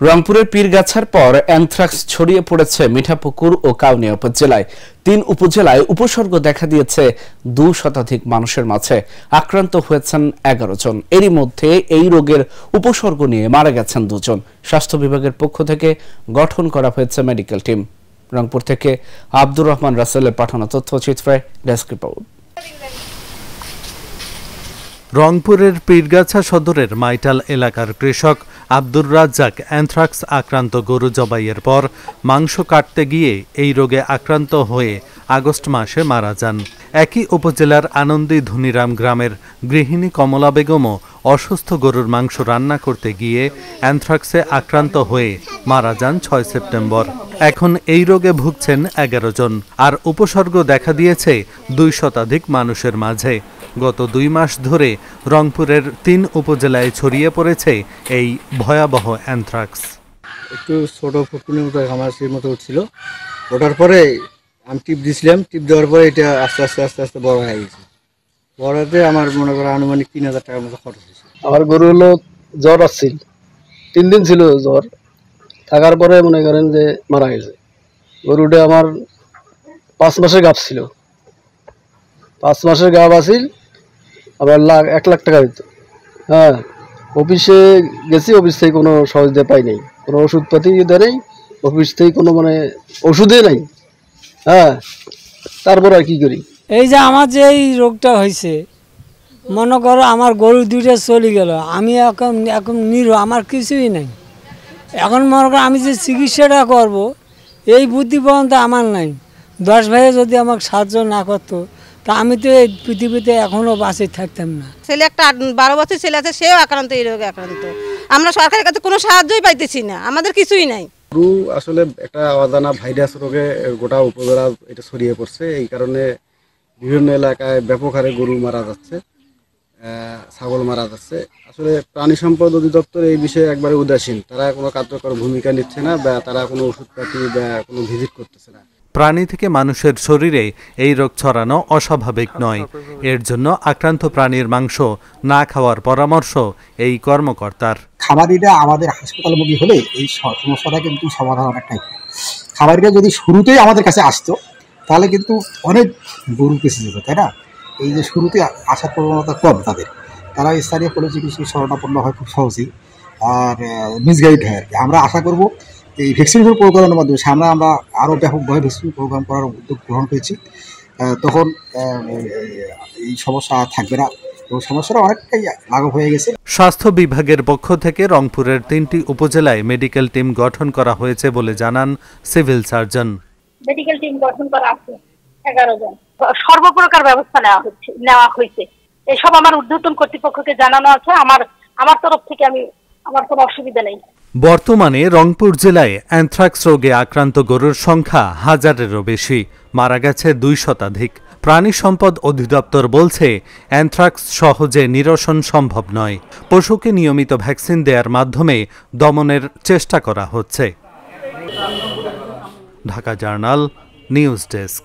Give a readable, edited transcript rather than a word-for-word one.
রংপুরের পীরগাছার পর অ্যানথ্রাক্স ছড়িয়ে পড়েছে মিঠাপুকুর ও কাউনিয়া উপজেলায়। ৩ উপজেলায় উপসর্গ দেখা দিয়েছে ২ শতাধিক মানুষের মাঝে। আক্রান্ত হয়েছেন ১১ জন। এরই মধ্যে এই রোগের উপসর্গ নিয়ে মারা গেছেন ২ জন। স্বাস্থ্য বিভাগের পক্ষ থেকে গঠন করা হয়েছে মেডিকেল টিম। রংপুর থেকে আব্দুর রহমান রাসেলের পাঠানো তথ্যচিত্রে ডেস্ক রিপোর্ট। রংপুরের পীরগাছা সদরের মাইটাল এলাকার কৃষক আব্দুর রাজ্জাক অ্যানথ্রাক্স আক্রান্ত গরু জবাইয়ের পর মাংস কাটতে গিয়ে এই রোগে আক্রান্ত হয়ে আগস্ট মাসে মারা যান। একই উপজেলার আনন্দী ধুনিরাম গ্রামের গৃহিণী কমলা বেগমও অসুস্থ গরুর মাংস রান্না করতে গিয়ে অ্যানথ্রাক্সে আক্রান্ত হয়ে মারা যান ৬ সেপ্টেম্বর। এখন এই রোগে ভুগছেন ১১ জন, আর উপসর্গ দেখা দিয়েছে ২ শতাধিক মানুষের মাঝে। গত ২ মাস ধরে রংপুরের ৩ উপজেলায় ছড়িয়ে পড়েছে এই ভয়াবহ অ্যানথ্রাক্স। একটু ছোট ফুটকুনির মতো ঘামাচির মতো উঠছিল, ওঠার পরে আমি টিপ দিয়েছিলাম। টিপ দেওয়ার পরে এটা আস্তে আস্তে বড় হয়ে গেছে। বড়তে আমার মনে করো আনুমানিক ৩,০০০ টাকার মতো খরচ হয়েছে। আমার গরু হলো জ্বর আসছিল, ৩ দিন ছিল জ্বর, থাকার পরে মনে করেন যে মারা গেছে। গরুটা আমার ৫ মাসের গাভ ছিল, ৫ মাসের গাভ আছিল। আবার ১ লাখ টাকা দিত। হ্যাঁ, অফিসে গেছি, অফিস থেকে কোনো সহযোগিতা পাই নাই, কোনো ওষুধপাতি দেয় নেই, অফিস থেকে কোনো ওষুধে নাই। হ্যাঁ, তারপর আর কি করি। এই যে আমার যে এই রোগটা হয়েছে, মনে করো আমার গরু 2টা চলে গেল, আমি এখন নিরো, আমার কিছুই নাই। এখন মনে করো আমি যে চিকিৎসাটা করব এই বুদ্ধি পর্যন্ত আমার নাই। 10 ভাইয়ে যদি আমাকে সাহায্য না করতো তা আমি তো এই পৃথিবীতে এখনো বাঁচে থাকতাম না। ছেলে একটা 12 বছর ছেলে আছে, সেও আক্রান্ত, এই রোগে আক্রান্ত। আমরা সরকারের কাছে কোনো সাহায্যই পাইতেছি না, আমাদের কিছুই নাই। গরু আসলে একটা অজানা ভাইরাস রোগে গোটা উপজেলা এটা ছড়িয়ে পড়ছে। এই কারণে বিভিন্ন এলাকায় ব্যাপক হারে গরু মারা যাচ্ছে, ছাগল মারা যাচ্ছে। আসলে প্রাণী সম্পদ অধিদপ্তর এই বিষয়ে একবারে উদাসীন। তারা কোনো কার্যকর ভূমিকা নিচ্ছে না, বা তারা কোনো ওষুধপাতি বা কোনো ভিজিট করতেছে না। প্রাণী থেকে মানুষের শরীরে এই রোগ ছড়ানো অস্বাভাবিক নয়। এর জন্য আক্রান্ত প্রাণীর মাংস না খাওয়ার পরামর্শ এই কর্মকর্তার। খামারিরা আমাদের হাসপাতালমুখী হলে এই সমস্যাটা কিন্তু সমাধান অনেকটাই। খামারিরা যদি শুরুতেই আমাদের কাছে আসতো তাহলে কিন্তু অনেক গরু বেঁচে যেত, তাই না? এই যে শুরুতে আসার প্রবণতা কম তাদের, তারা স্থানীয় পল্লী চিকিৎসক শরণাপন্ন হয় খুব সহজেই, আর মিসগাইড হয় আর কি। আমরা আশা করব এই ভ্যাকসিনেশন প্রোগ্রামের মাধ্যমে সামনে আমরা আরও ব্যাপকভাবে ভ্যাকসিন প্রোগ্রাম করার উদ্যোগ গ্রহণ করেছি। তখন এই সমস্যা থাকবে না এবং সমস্যাটা অনেকটাই লাঘব হয়ে গেছে। স্বাস্থ্য বিভাগের পক্ষ থেকে রংপুরের 3টি উপজেলায় মেডিকেল টিম গঠন করা হয়েছে বলে জানান সিভিল সার্জন। মেডিকেল টিম গঠন করা আছে 11 জন। সর্বপ্রকার ব্যবস্থা নেওয়া হয়েছে। এসব আমার ঊর্ধ্বতন কর্তৃপক্ষকে জানানো আছে। আমার তরফ থেকে আমার কোনো অসুবিধা নেই। বর্তমানে রংপুর জেলায় অ্যানথ্রাক্স রোগে আক্রান্ত গরুর সংখ্যা 1000-এরও বেশি, মারা গেছে 2 শতাধিক। প্রাণী সম্পদ অধিদপ্তর বলছে অ্যানথ্রাক্স সহজে নিরসন সম্ভব নয়। পশুকে নিয়মিত ভ্যাকসিন দেওয়ার মাধ্যমে দমনের চেষ্টা করা হচ্ছে। Dhaka journal, news desk.